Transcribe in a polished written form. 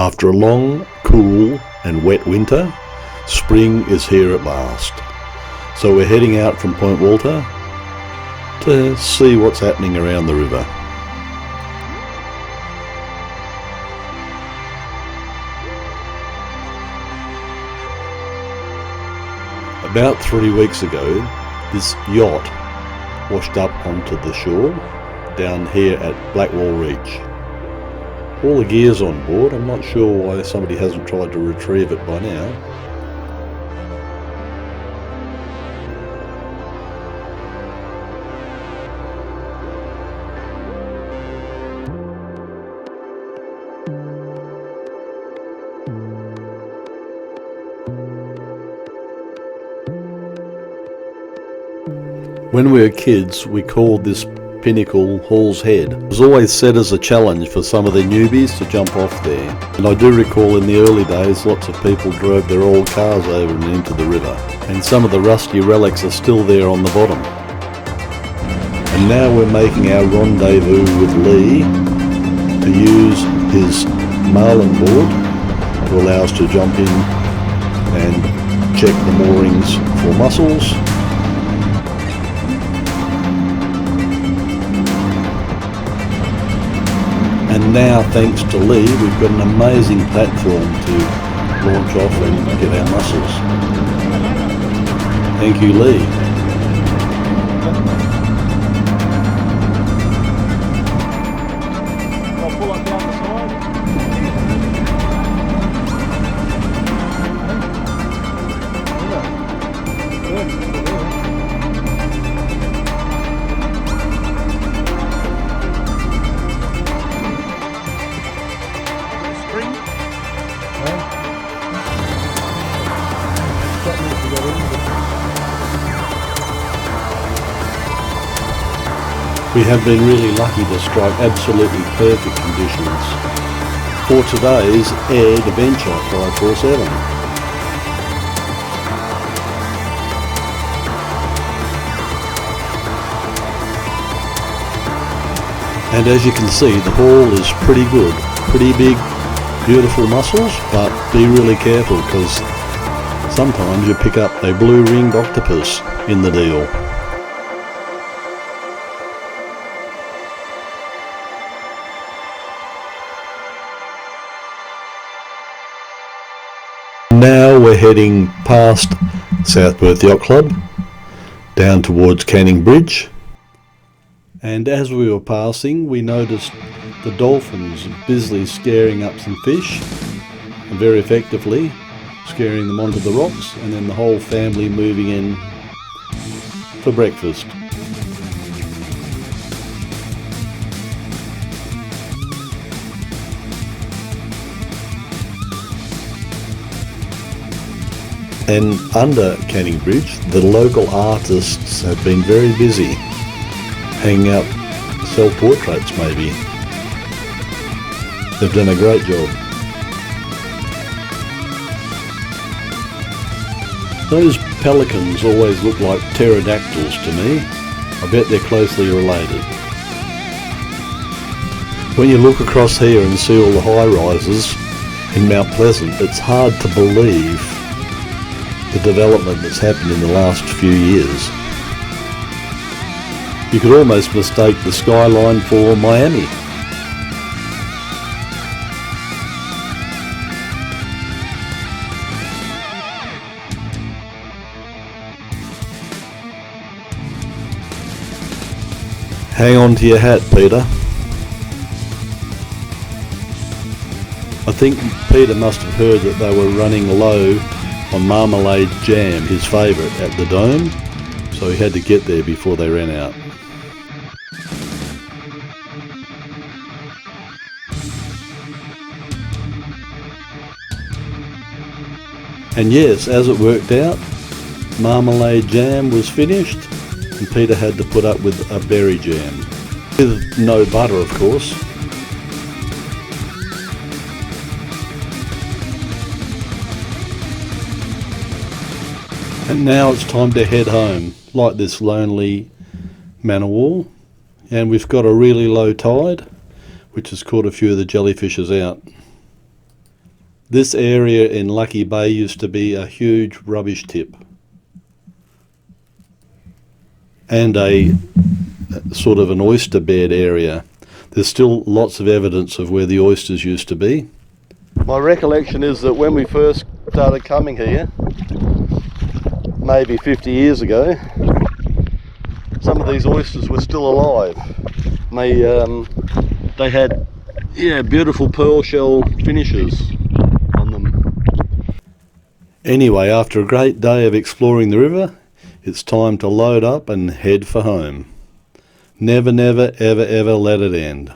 After a long, cool and wet winter, spring is here at last. So we're heading out from Point Walter to see what's happening around the river. About 3 weeks ago, this yacht washed up onto the shore down here at Blackwall Reach. All the gear's on board. I'm not sure why somebody hasn't tried to retrieve it by now. When we were kids, we called this pinnacle Hall's Head. It was always set as a challenge for some of the newbies to jump off there. And I do recall in the early days, lots of people drove their old cars over and into the river. And some of the rusty relics are still there on the bottom. And now we're making our rendezvous with Lee to use his marlin board to allow us to jump in and check the moorings for mussels. And now, thanks to Lee, we've got an amazing platform to launch off and get our mussels. Thank you, Lee. I'll pull up down the side. We have been really lucky to strike absolutely perfect conditions for today's aired adventure 547. And as you can see, the haul is pretty good. Pretty big, beautiful mussels, but be really careful because sometimes you pick up a blue-ringed octopus in the deal. Now we're heading past South Perth Yacht Club down towards Canning Bridge, and as we were passing we noticed the dolphins busily scaring up some fish, and very effectively scaring them onto the rocks, and then the whole family moving in for breakfast. And under Canning Bridge, the local artists have been very busy, hanging up self-portraits maybe. They've done a great job. Those pelicans always look like pterodactyls to me. I bet they're closely related. When you look across here and see all the high-rises in Mount Pleasant, it's hard to believe the development that's happened in the last few years. You could almost mistake the skyline for Miami. Hang on to your hat, Peter. I think Peter must have heard that they were running low on Marmalade Jam, his favourite, at the Dome, so he had to get there before they ran out. And yes, as it worked out, Marmalade Jam was finished and Peter had to put up with a berry jam. With no butter, of course. And now it's time to head home, like this lonely man o' war. And we've got a really low tide, which has caught a few of the jellyfishes out. This area in Lucky Bay used to be a huge rubbish tip and a sort of an oyster bed area. There's still lots of evidence of where the oysters used to be. My recollection is that when we first started coming here, maybe 50 years ago, some of these oysters were still alive. They had beautiful pearl shell finishes on them. Anyway, after a great day of exploring the river, it's time to load up and head for home. Never, never, ever, ever let it end.